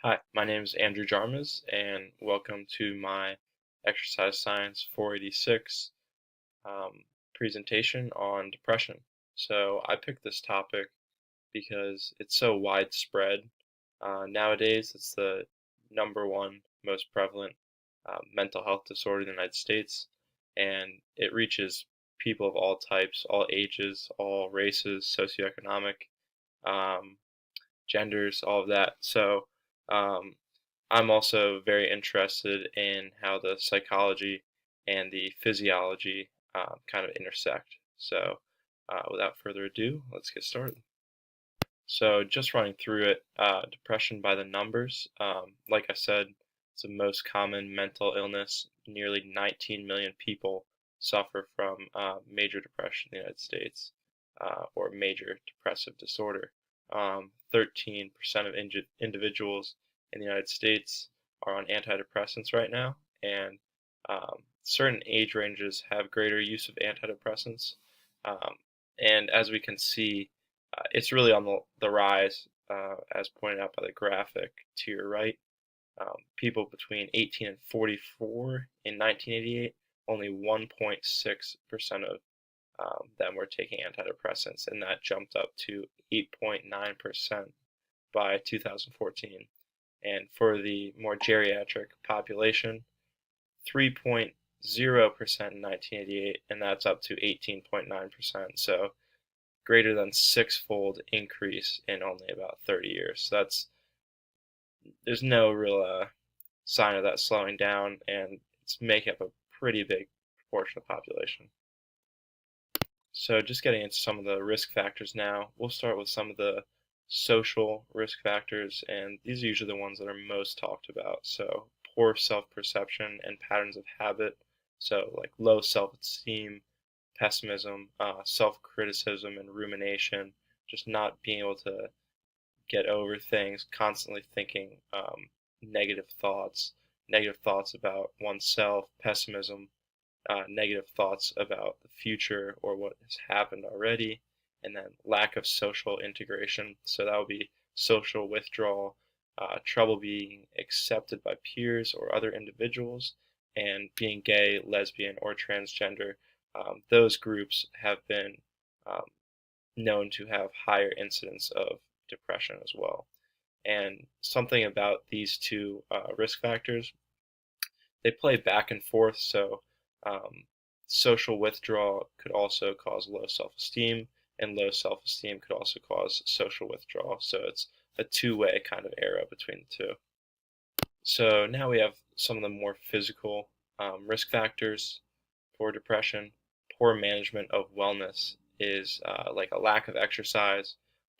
Hi, my name is Andrew Jarmas, and welcome to my Exercise Science 486 presentation on depression. So I picked this topic because it's so widespread. Nowadays, it's the number one most prevalent mental health disorder in the United States, and it reaches people of all types, all ages, all races, socioeconomic, um, genders, all of that. So um, I'm also very interested in how the psychology and the physiology kind of intersect. So without further ado, let's get started. So just running through it, depression by the numbers. Like I said, it's the most common mental illness. Nearly 19 million people suffer from major depression in the United States or major depressive disorder. 13% of individuals in the United States are on antidepressants right now, and certain age ranges have greater use of antidepressants. Um, and as we can see, it's really on the rise, as pointed out by the graphic to your right. People between 18 and 44 in 1988, only 1.6% of them were taking antidepressants, and that jumped up to 8.9% by 2014. And for the more geriatric population, 3.0% in 1988, and that's up to 18.9%. So greater than six-fold increase in only about 30 years. So there's no real sign of that slowing down, and it's making up a pretty big proportion of the population. So just getting into some of the risk factors now, we'll start with some of the social risk factors, and these are usually the ones that are most talked about. So poor self-perception and patterns of habit, so like low self-esteem, pessimism, self-criticism, and rumination, just not being able to get over things, constantly thinking negative thoughts about oneself, pessimism, negative thoughts about the future or what has happened already, and then lack of social integration. So that would be social withdrawal, trouble being accepted by peers or other individuals, and being gay, lesbian, or transgender. Those groups have been um, known to have higher incidence of depression as well. And something about these two risk factors, they play back and forth. So um, social withdrawal could also cause low self-esteem, and low self-esteem could also cause social withdrawal. So it's a two-way kind of arrow between the two. So now we have some of the more physical risk factors for depression. Poor management of wellness is like a lack of exercise,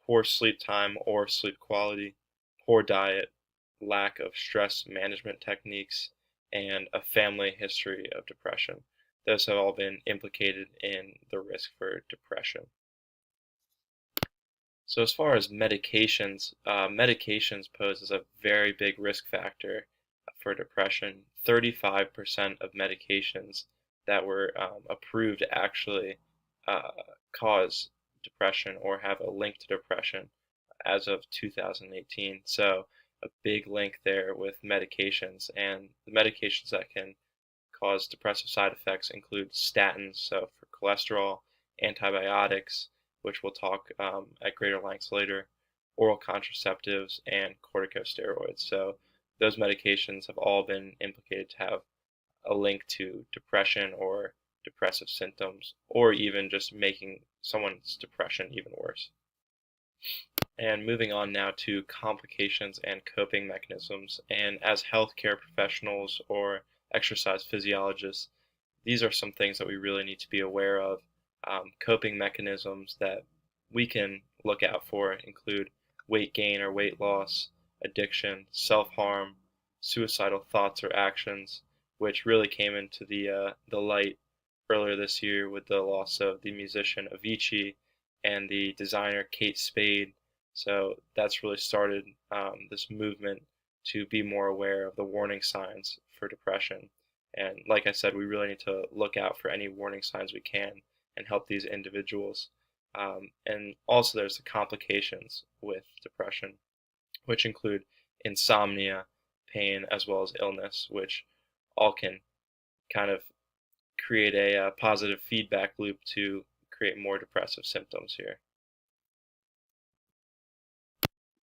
poor sleep time or sleep quality, poor diet, lack of stress management techniques, and a family history of depression. Those have all been implicated in the risk for depression. So as far as medications, medications poses a very big risk factor for depression. 35% of medications that were approved actually uh, cause depression or have a link to depression as of 2018. So a big link there with medications, and the medications that can cause depressive side effects include statins, so for cholesterol, antibiotics, which we'll talk at greater lengths later, oral contraceptives, and corticosteroids. So those medications have all been implicated to have a link to depression or depressive symptoms, or even just making someone's depression even worse. And moving on now to complications and coping mechanisms. And as healthcare professionals or exercise physiologists, these are some things that we really need to be aware of. Coping mechanisms that we can look out for include weight gain or weight loss, addiction, self-harm, suicidal thoughts or actions, which really came into the light earlier this year with the loss of the musician Avicii and the designer Kate Spade. So that's really started this movement to be more aware of the warning signs for depression. And like I said, we really need to look out for any warning signs we can and help these individuals. And also, there's the complications with depression, which include insomnia, pain, as well as illness, which all can kind of create a positive feedback loop to create more depressive symptoms here.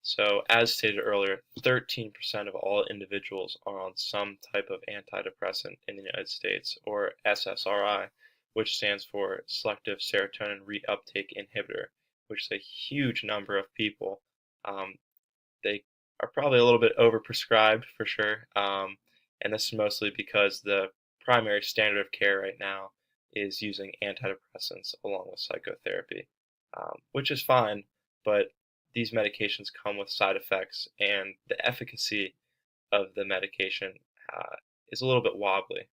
So, as stated earlier, 13% of all individuals are on some type of antidepressant in the United States, or SSRI, which stands for selective serotonin reuptake inhibitor, which is a huge number of people. They are probably a little bit overprescribed for sure, and this is mostly because the primary standard of care right now is using antidepressants along with psychotherapy, which is fine, but these medications come with side effects, and the efficacy of the medication is a little bit wobbly.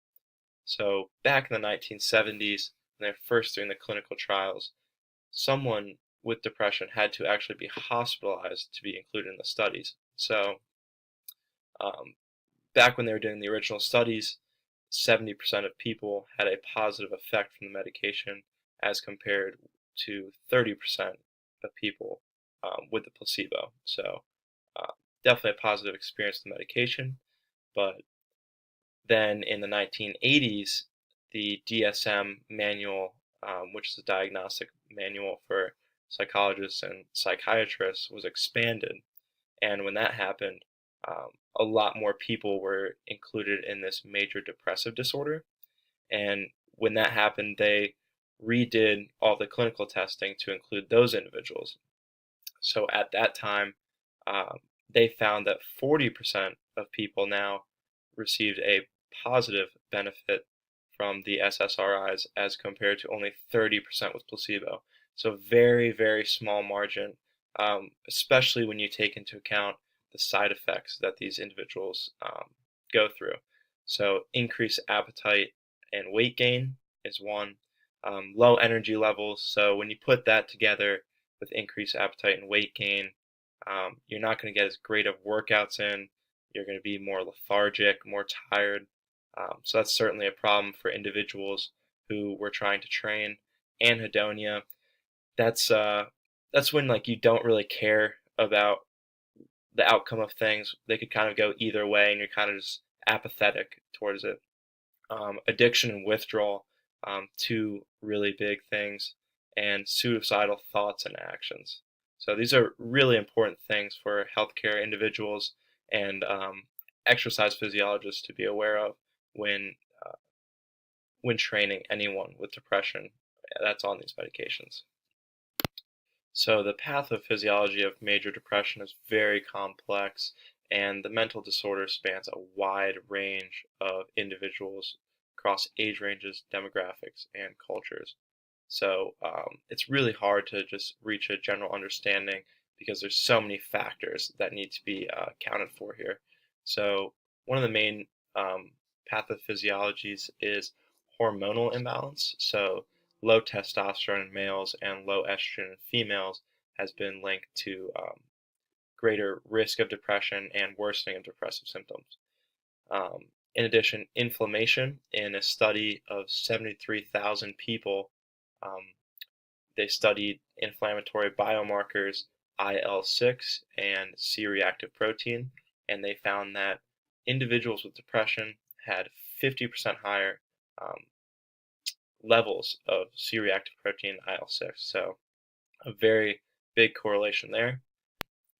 So back in the 1970s, when they're first doing the clinical trials, someone with depression had to actually be hospitalized to be included in the studies. So um, back when they were doing the original studies, 70% of people had a positive effect from the medication as compared to 30% of people with the placebo. So uh, definitely a positive experience with the medication. But then in the 1980s, the DSM manual, which is a diagnostic manual for psychologists and psychiatrists, was expanded. And when that happened, a lot more people were included in this major depressive disorder. And when that happened, they redid all the clinical testing to include those individuals. So at that time, um, they found that 40% of people now received a positive benefit from the SSRIs as compared to only 30% with placebo. So very, very small margin, especially when you take into account the side effects that these individuals go through. So increased appetite and weight gain is one. Low energy levels. So when you put that together with increased appetite and weight gain, you're not going to get as great of workouts in. You're going to be more lethargic, more tired. So that's certainly a problem for individuals who were trying to train. Anhedonia, that's when like you don't really care about the outcome of things. They could kind of go either way, and you're kind of just apathetic towards it. Addiction and withdrawal, two really big things, and suicidal thoughts and actions. So these are really important things for healthcare individuals and exercise physiologists to be aware of when uh, when training anyone with depression that's on these medications. So the pathophysiology of major depression is very complex, and the mental disorder spans a wide range of individuals across age ranges, demographics, and cultures. So it's really hard to just reach a general understanding because there's so many factors that need to be accounted for here. So one of the main pathophysiologies is hormonal imbalance. So low testosterone in males and low estrogen in females has been linked to greater risk of depression and worsening of depressive symptoms. In addition, inflammation in a study of 73,000 people, um, they studied inflammatory biomarkers IL-6 and C-reactive protein, and they found that individuals with depression had 50% higher um, levels of C-reactive protein IL-6. So a very big correlation there.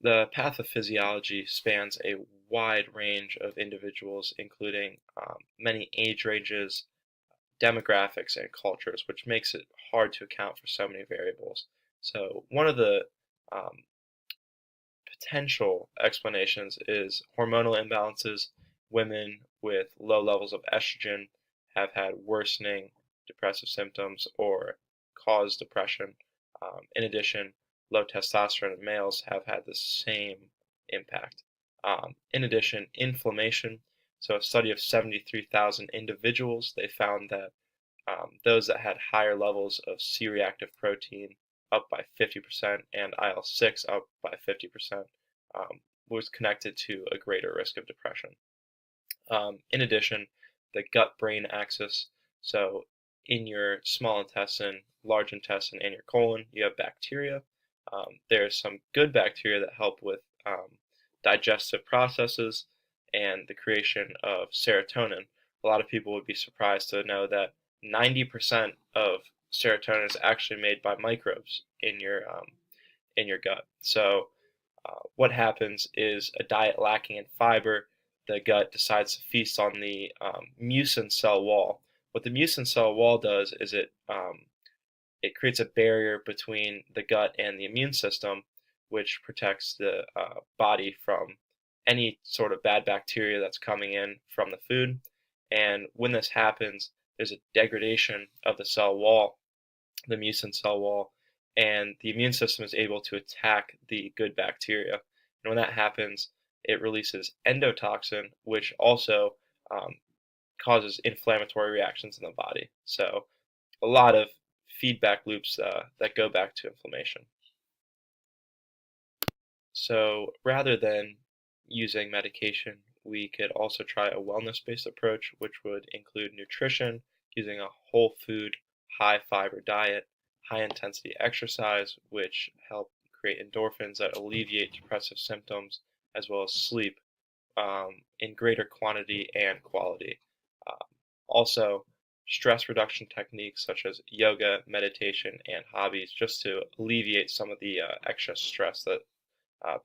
The pathophysiology spans a wide range of individuals, including many age ranges, demographics, and cultures, which makes it hard to account for so many variables. So one of the um, potential explanations is hormonal imbalances. Women with low levels of estrogen have had worsening depressive symptoms or caused depression. In addition, low testosterone in males have had the same impact. In addition, inflammation. So, a study of 73,000 individuals, they found that those that had higher levels of C-reactive protein up by 50% and IL-6 up by 50% was connected to a greater risk of depression. In addition, the gut-brain axis, so in your small intestine, large intestine, and your colon, you have bacteria. There's some good bacteria that help with digestive processes and the creation of serotonin. A lot of people would be surprised to know that 90% of serotonin is actually made by microbes in your gut. So what happens is a diet lacking in fiber, the gut decides to feast on the mucin cell wall. What the mucin cell wall does is it creates a barrier between the gut and the immune system, which protects the body from any sort of bad bacteria that's coming in from the food. And when this happens, there's a degradation of the cell wall, the mucin cell wall, and the immune system is able to attack the good bacteria. And when that happens, it releases endotoxin, which also um, causes inflammatory reactions in the body. So a lot of feedback loops that go back to inflammation. So rather than using medication, we could also try a wellness-based approach, which would include nutrition, using a whole food, high fiber diet, high intensity exercise, which help create endorphins that alleviate depressive symptoms, as well as sleep in greater quantity and quality. Um, Also, stress reduction techniques such as yoga, meditation, and hobbies just to alleviate some of the extra stress that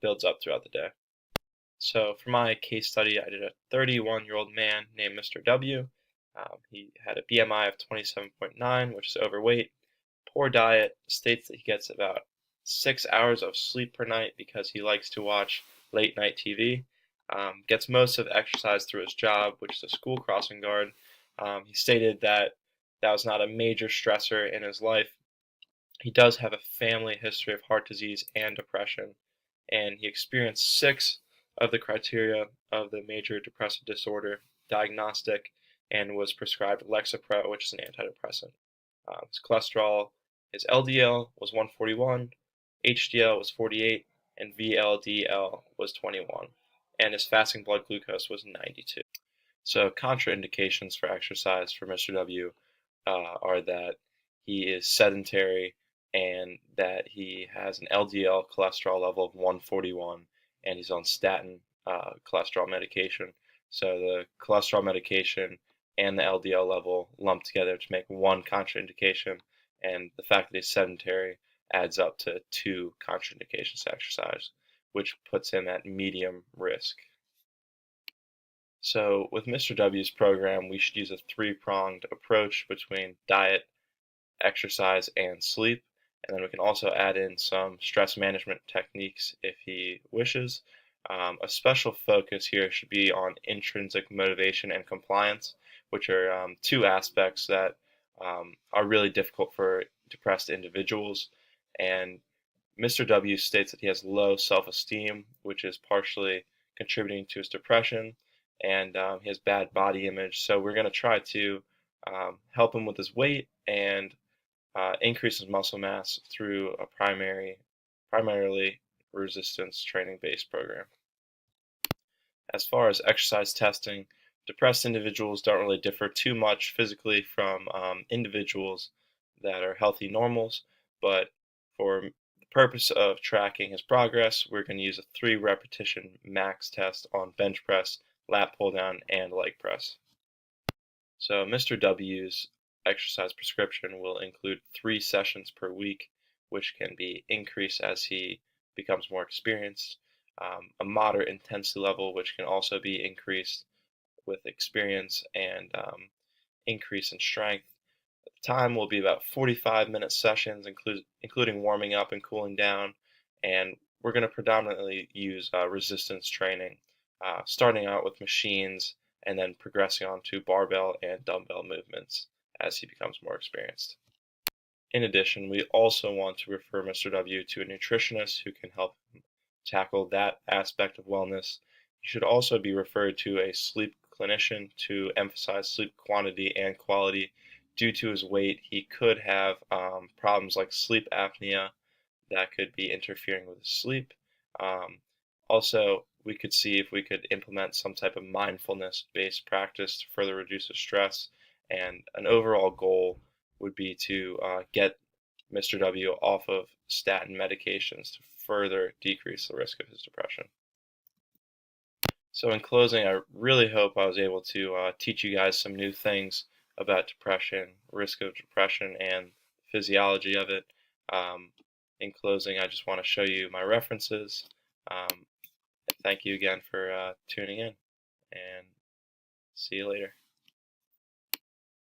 builds up throughout the day. So for my case study, I did a 31-year-old man named Mr. W. He had a BMI of 27.9, which is overweight, poor diet, states that he gets about 6 hours of sleep per night because he likes to watch late night TV, gets most of exercise through his job, which is a school crossing guard. He stated that that was not a major stressor in his life. He does have a family history of heart disease and depression, and he experienced 6 of the criteria of the major depressive disorder diagnostic and was prescribed Lexapro, which is an antidepressant. His cholesterol, his LDL was 141, HDL was 48, and VLDL was 21, and his fasting blood glucose was 92. So contraindications for exercise for Mr. W are that he is sedentary and that he has an LDL cholesterol level of 141 and he's on statin cholesterol medication. So the cholesterol medication and the LDL level lumped together to make one contraindication, and the fact that he's sedentary adds up to 2 contraindications to exercise, which puts him at medium risk. So with Mr. W's program, we should use a 3-pronged approach between diet, exercise, and sleep. And then we can also add in some stress management techniques if he wishes. A special focus here should be on intrinsic motivation and compliance, which are 2 aspects that are really difficult for depressed individuals. And Mr. W states that he has low self-esteem, which is partially contributing to his depression, and he has bad body image. So we're going to try to help him with his weight and increase his muscle mass through a primarily resistance training based program. As far as exercise testing, depressed individuals don't really differ too much physically from individuals that are healthy normals, but for the purpose of tracking his progress, we're going to use a 3 repetition max test on bench press, lat pull down, and leg press. So Mr. W's exercise prescription will include 3 sessions per week, which can be increased as he becomes more experienced, a moderate intensity level, which can also be increased with experience and increase in strength. The time will be about 45-minute sessions, including warming up and cooling down, and we're going to predominantly use resistance training, starting out with machines and then progressing on to barbell and dumbbell movements as he becomes more experienced. In addition, we also want to refer Mr. W to a nutritionist who can help him tackle that aspect of wellness. He should also be referred to a sleep clinician to emphasize sleep quantity and quality. Due to his weight, he could have problems like sleep apnea that could be interfering with his sleep. Also, we could see if we could implement some type of mindfulness-based practice to further reduce his stress, and an overall goal would be to get Mr. W off of statin medications to further decrease the risk of his depression. So in closing, I really hope I was able to teach you guys some new things about depression, risk of depression, and physiology of it. Um, in closing, I just want to show you my references. And thank you again for tuning in, and see you later.